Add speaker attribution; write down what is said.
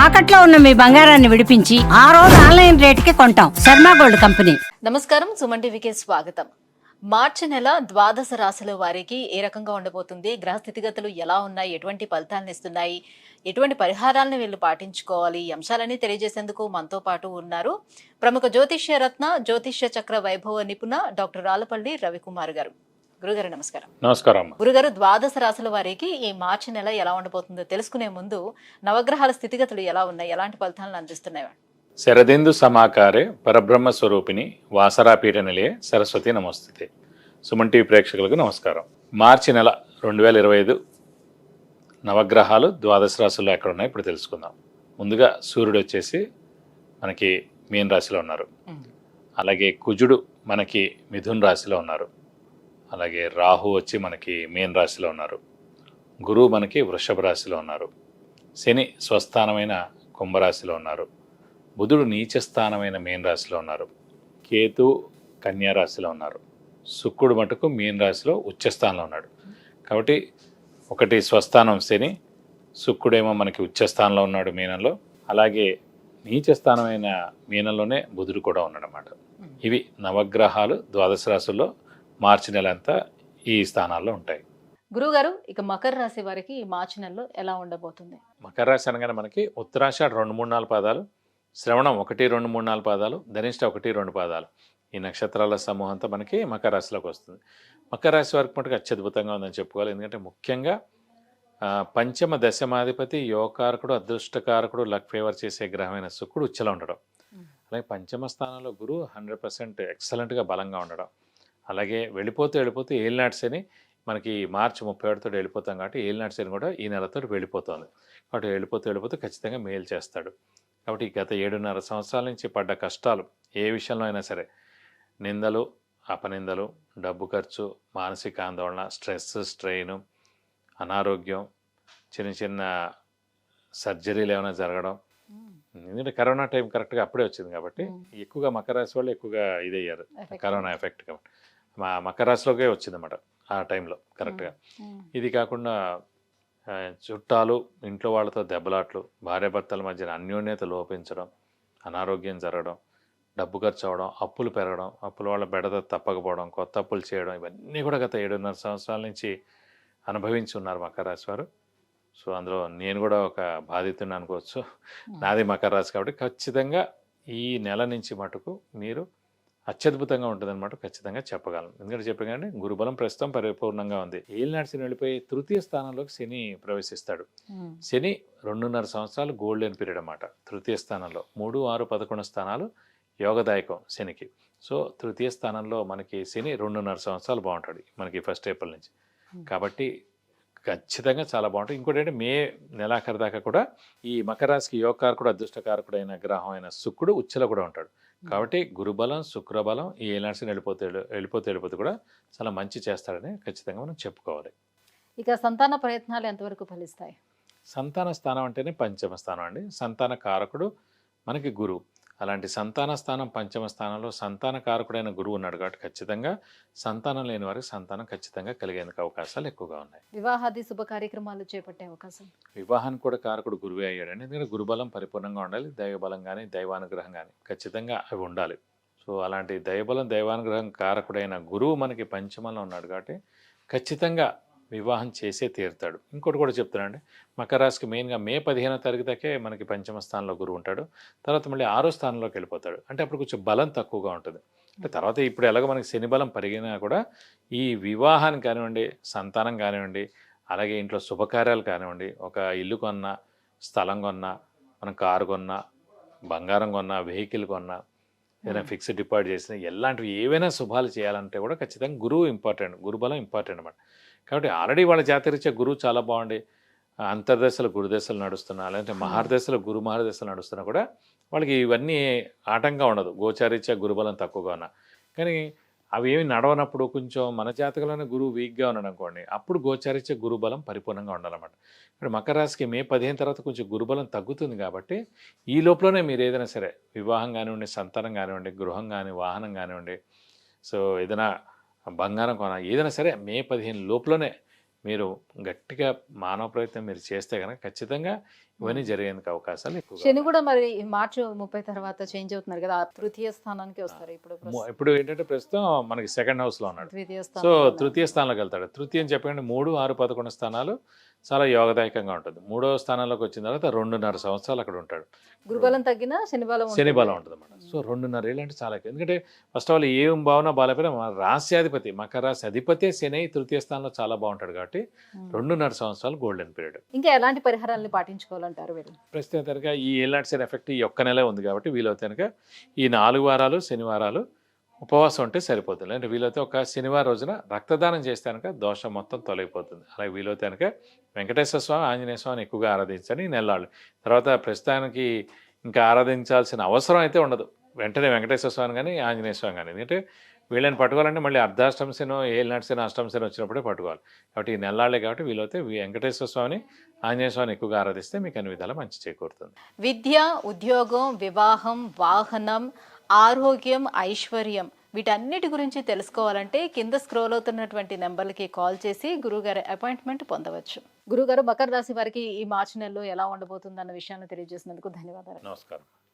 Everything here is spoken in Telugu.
Speaker 1: తాకట్లో ఉన్న మీ బంగారాన్ని విడిపించి ఆ రోజు ఆన్లైన్ రేటుకి కొంటాం. Sharma gold company.
Speaker 2: నమస్కారం, సుమన్ టీవీకి స్వాగతం. మార్చి నెల ద్వాదశ రాశుల వారికి ఏ రకంగా ఉండబోతుంది, గ్రహ స్థితిగతులు ఎలా ఉన్నాయి, ఎటువంటి ఫలితాలను ఇస్తున్నాయి, ఎటువంటి పరిహారాలను వీళ్ళు పాటించుకోవాలి, ఈ అంశాలన్నీ తెలియజేసేందుకు మనతో పాటు ఉన్నారు ప్రముఖ జ్యోతిష్య రత్న, జ్యోతిష్య చక్ర వైభవ నిపుణ డాక్టర్ రాళ్లపల్లి రవికుమార్ గారు. గురుగారు నమస్కారం.
Speaker 3: నమస్కారం.
Speaker 2: గురుగారు, ద్వాదశ రాశుల వారికి ఈ మార్చి నెల ఎలా ఉండబోతుందో తెలుసుకునే ముందు నవగ్రహాల స్థితిగతులు ఎలా ఉన్నాయి, ఎలాంటి ఫలితాలను అందిస్తున్నాయి?
Speaker 3: శరదిందు సమాకారే పరబ్రహ్మ స్వరూపిణి వాసరాపీఠ నిలయే సరస్వతి నమస్తే. సుమన్ టీవీ ప్రేక్షకులకు నమస్కారం. మార్చి నెల 2025 నవగ్రహాలు ద్వాదశ రాశుల్లో ఎక్కడ ఉన్నాయి ఇప్పుడు తెలుసుకుందాం. ముందుగా సూర్యుడు వచ్చేసి మనకి మీన రాశిలో ఉన్నారు. అలాగే కుజుడు మనకి మిథున్ రాశిలో ఉన్నారు. అలాగే రాహు వచ్చి మనకి మీన రాశిలో ఉన్నారు. గురువు మనకి వృషభ రాశిలో ఉన్నారు. శని స్వస్థానమైన కుంభరాశిలో ఉన్నారు. బుధుడు నీచస్థానమైన మీన రాశిలో ఉన్నారు. కేతు కన్యా రాశిలో ఉన్నారు. శుక్రుడు మటుకు మీన రాశిలో ఉచ్చస్థానంలో ఉన్నాడు. కాబట్టి ఒకటి స్వస్థానం శని, శుక్రుడేమో మనకి ఉచ్చస్థానంలో ఉన్నాడు మీనంలో. అలాగే నీచస్థానమైన మీనంలోనే బుధుడు కూడా ఉన్నాడన్నమాట. ఇవి నవగ్రహాలు ద్వాదశ రాశుల్లో మార్చి నెల అంతా ఈ స్థానాల్లో ఉంటాయి.
Speaker 2: గురుగారు, ఇక మకర రాశి వారికి ఈ మార్చి నెలలో ఎలా ఉండబోతుంది?
Speaker 3: మకర రాశి అనగానే మనకి ఉత్తరాషాఢ 2-3-4 పాదాలు, శ్రవణం 1-2-3-4 పాదాలు, ధనిష్ట 1-2 పాదాలు, ఈ నక్షత్రాల సమూహంతో మనకి మకర రాశిలోకి వస్తుంది. మకర రాశి వారికి మటుకు అత్యద్భుతంగా ఉందని చెప్పుకోవాలి. ఎందుకంటే ముఖ్యంగా పంచమ దశమాధిపతి యోగకారకుడు, అదృష్టకారకుడు, లక్ ఫేవర్ చేసే గ్రహమైన శుక్రుడు ఉచ్చలో ఉండడం, అలాగే పంచమ స్థానంలో గురువు 100% ఎక్సలెంట్గా బలంగా ఉండడం, అలాగే వెళ్ళిపోతూ ఏలినాటి శని మనకి మార్చి 31 వెళ్ళిపోతాం కాబట్టి ఏలినాటి శని కూడా ఈ నెలతో వెళ్ళిపోతుంది. కాబట్టి వెళ్ళిపోతూ ఖచ్చితంగా మేలు చేస్తాడు. కాబట్టి గత 7.5 సంవత్సరాల నుంచి పడ్డ కష్టాలు ఏ విషయంలో అయినా సరే, నిందలు, అపనిందలు, డబ్బు ఖర్చు, మానసిక ఆందోళన, స్ట్రెస్, స్ట్రెయిన్, అనారోగ్యం, చిన్న సర్జరీలు ఏమైనా జరగడం. ఎందుకంటే కరోనా టైం కరెక్ట్గా అప్పుడే వచ్చింది కాబట్టి ఎక్కువగా మకర రాశి వాళ్ళు ఎక్కువగా ఇదయ్యారు కరోనా ఎఫెక్ట్. కాబట్టి మా మకర రాశిలోకే వచ్చిందన్నమాట ఆ టైంలో కరెక్ట్గా. ఇది కాకుండా చుట్టాలు, ఇంట్లో వాళ్ళతో దెబ్బలాట్లు, భార్యాభర్తల మధ్యన అన్యోన్యత లోపించడం, అనారోగ్యం జరగడం, డబ్బు ఖర్చు అవ్వడం, అప్పులు పెరగడం, అప్పుల వాళ్ళ బెడద తప్పకపోవడం, కొత్త అప్పులు చేయడం, ఇవన్నీ కూడా గత 7.5 సంవత్సరాల నుంచి అనుభవించి ఉన్నారు మకర రాశి వారు. సో అందులో నేను కూడా ఒక బాధితుని అనుకోవచ్చు. నాది మకర రాశి కాబట్టి ఖచ్చితంగా ఈ నెల నుంచి మటుకు మీరు అత్యద్భుతంగా ఉంటుందన్నమాట ఖచ్చితంగా చెప్పగలను. ఎందుకంటే చెప్పగానే గురుబలం ప్రస్తుతం పరిపూర్ణంగా ఉంది. ఏలినాటి శని వెళ్ళిపోయి తృతీయ స్థానంలోకి శని ప్రవేశిస్తాడు. శని 2.5 సంవత్సరాలు గోల్డెన్ పీరియడ్ అన్నమాట. తృతీయ స్థానంలో 3, 6, 11 స్థానాలు యోగదాయకం శనికి. సో తృతీయ స్థానంలో మనకి శని 2.5 సంవత్సరాలు బాగుంటాడు మనకి 1 ఏప్రిల్ నుంచి. కాబట్టి ఖచ్చితంగా చాలా బాగుంటుంది. ఇంకోటి అంటే మే నెలాఖరు దాకా కూడా ఈ మకర రాశికి యోగకారకుడు, అదృష్టకారకుడు అయిన గ్రహం అయిన శుక్రుడు ఉచ్చలో కూడా ఉంటాడు. కాబట్టి గురుబలం, శుక్రబలం ఈ ఏలినాటి వెళ్ళిపోతే కూడా చాలా మంచి చేస్తాడని ఖచ్చితంగా మనం చెప్పుకోవాలి.
Speaker 2: ఇక సంతాన ప్రయత్నాలు ఎంతవరకు ఫలిస్తాయి?
Speaker 3: సంతాన స్థానం అంటేనే పంచమ స్థానం అండి. సంతాన కారకుడు మనకి గురువు. అలాంటి సంతాన స్థానం పంచమ స్థానంలో సంతాన కారకుడైన గురువు ఉన్నాడు కాబట్టి ఖచ్చితంగా సంతానం లేని వారికి సంతానం ఖచ్చితంగా కలిగేందుకు అవకాశాలు ఎక్కువగా ఉన్నాయి.
Speaker 2: వివాహాది శుభ కార్యక్రమాలు చేపట్టే అవకాశం?
Speaker 3: వివాహానికి కూడా కారకుడు గురువే అయ్యాడండి. ఎందుకంటే గురుబలం పరిపూర్ణంగా ఉండాలి. దైవబలం కానీ దైవానుగ్రహం కానీ ఖచ్చితంగా అవి ఉండాలి. సో అలాంటి దైవబలం, దైవానుగ్రహం కారకుడైన గురువు మనకి పంచమంలో ఉన్నాడు కాబట్టి ఖచ్చితంగా వివాహం చేసే తీరుతాడు. ఇంకోటి కూడా చెప్తానండి, మకర రాశికి మెయిన్గా మే 15వ తారీఖు దాకే మనకి పంచమ స్థానంలో గురువు ఉంటాడు. తర్వాత మళ్ళీ 6వ స్థానంలోకి వెళ్ళిపోతాడు. అంటే అప్పుడు కొంచెం బలం తక్కువగా ఉంటుంది. అంటే తర్వాత ఇప్పుడు ఎలాగో మనకి శని బలం పెరిగినా కూడా ఈ వివాహానికి కానివ్వండి, సంతానం కానివ్వండి, అలాగే ఇంట్లో శుభకార్యాలు కానివ్వండి, ఒక ఇల్లు కొన్నా, స్థలం కొన్నా, మనం కారు కొన్నా, బంగారం కొన్నా, వెహికల్ కొన్నా, ఏదైనా ఫిక్స్డ్ డిపాజిట్ చేసినా, ఎలాంటివి ఏవైనా శుభాలు చేయాలంటే కూడా ఖచ్చితంగా గురువు ఇంపార్టెంట్, గురుబలం ఇంపార్టెంట్ అన్నమాట. కాబట్టి ఆల్రెడీ వాళ్ళ జాతరీత్యా గురువు చాలా బాగుండి అంతర్దశలు గురుదశలు నడుస్తున్నా, లేదంటే మహర్దశలు గురు మహర్దశలు నడుస్తున్నా కూడా వాళ్ళకి ఇవన్నీ ఆటంకంగా ఉండదు. గోచారీత్యా గురుబలం తక్కువగా ఉన్నా కానీ అవి ఏమి నడవనప్పుడు కొంచెం మన జాతకంలోనే గురువు వీక్గా ఉన్నాడు అనుకోండి, అప్పుడు గోచారీత్యా గురుబలం పరిపూర్ణంగా ఉండాలన్నమాట. ఇప్పుడు మకర రాశికి మే 15 తర్వాత కొంచెం గురుబలం తగ్గుతుంది కాబట్టి ఈ లోపలనే మీరు ఏదైనా సరే వివాహం కానివ్వండి, సంతానం కానివ్వండి, గృహం కానీ, వాహనం కానివ్వండి, సో ఏదైనా బంగారం కొన, ఏదైనా సరే మే 15 లోపలనే మీరు గట్టిగా మానవ ప్రయత్నం మీరు చేస్తే కనుక ఖచ్చితంగా ఇవన్నీ జరిగేందుకు అవకాశాలు ఎక్కువ.
Speaker 2: శని కూడా మరి మార్చి 30 తర్వాత చేంజ్ అవుతున్నారు కదా, ఆ తృతీయ స్థానానికి వస్తారు
Speaker 3: ఇప్పుడు ఏంటంటే ప్రస్తుతం మనకి సెకండ్ హౌస్ లో ఉన్నాడు.
Speaker 2: ద్వితీయ
Speaker 3: సో
Speaker 2: స్థానం
Speaker 3: తృతీయ స్థానంలోకి వెళ్తాడు. తృతీయం చెప్పండి 3, 6, 11 స్థానాలు చాలా యోగదాయకంగా ఉంటుంది. 3వ స్థానంలోకి వచ్చిన తర్వాత 2.5 సంవత్సరాలు అక్కడ ఉంటాడు.
Speaker 2: గురుబలం తగ్గినా శని బలం
Speaker 3: శని బలం ఉంటుంది అన్నమాట. సో 2.5 ఏళ్ళు అంటే చాలా ఎక్కువ. ఎందుకంటే ఫస్ట్ ఆఫ్ ఆల్ ఏం భావన బాలపైన రాశ్యాధిపతి మకర రాశి అధిపతి శని తృతీయ స్థానంలో చాలా బాగుంటాడు కాబట్టి 2.5 సంవత్సరాలు గోల్డెన్ పీరియడ్.
Speaker 2: ఇంకా ఎలాంటి పరిహారాలను పాటించుకోవాలంటారు వీళ్ళు?
Speaker 3: ప్రస్తుతం కనుక ఈ ఏలాంటి సైడ్ ఎఫెక్ట్ ఈ ఒక్క నెలే ఉంది కాబట్టి వీలైతే కనుక ఈ 4 వారాలు శనివారాలు ఉపవాసం ఉంటే సరిపోతుంది. అంటే వీలైతే ఒక శనివారం రోజున రక్తదానం చేస్తే కనుక దోషం మొత్తం తొలగిపోతుంది. అలాగే వీలైతే కనుక వెంకటేశ్వర స్వామి ఆంజనేయ స్వామిని ఎక్కువగా ఆరాధించండి ఈ నెలలు. తర్వాత ప్రస్తుతానికి ఇంకా ఆరాధించాల్సిన అవసరం అయితే ఉండదు. వెంటనే వెంకటేశ్వర స్వామి కానీ ఆంజనేయ స్వామి కానీ, ఎందుకంటే వీళ్ళని పట్టుకోవాలంటే మళ్ళీ అర్ధాష్టమ శనో ఏళ్ళనాటి శనో అష్టమ శనో వచ్చినప్పుడే పట్టుకోవాలి. కాబట్టి ఈ నెలలే కాబట్టి వీలైతే వెంకటేశ్వర స్వామిని ఆంజనేయ స్వామిని ఎక్కువగా ఆరాధిస్తే మీకు అన్ని విధాలా మంచి చేకూరుతుంది.
Speaker 2: విద్య, ఉద్యోగం, వివాహం, వాహనం, ఆరోగ్యం, ఐశ్వర్యం వీటన్నిటి గురించి తెలుసుకోవాలంటే కింద స్క్రోల్ అవుతున్నటువంటి నెంబర్లకి కాల్ చేసి గురుగారి అపాయింట్మెంట్ పొందవచ్చు. గురుగారు, మకర రాశి వారికి ఈ మార్చి నెలలో ఎలా ఉండబోతుంది అన్న విషయాన్ని తెలియజేసినందుకు ధన్యవాదాలు.
Speaker 3: నమస్కారం.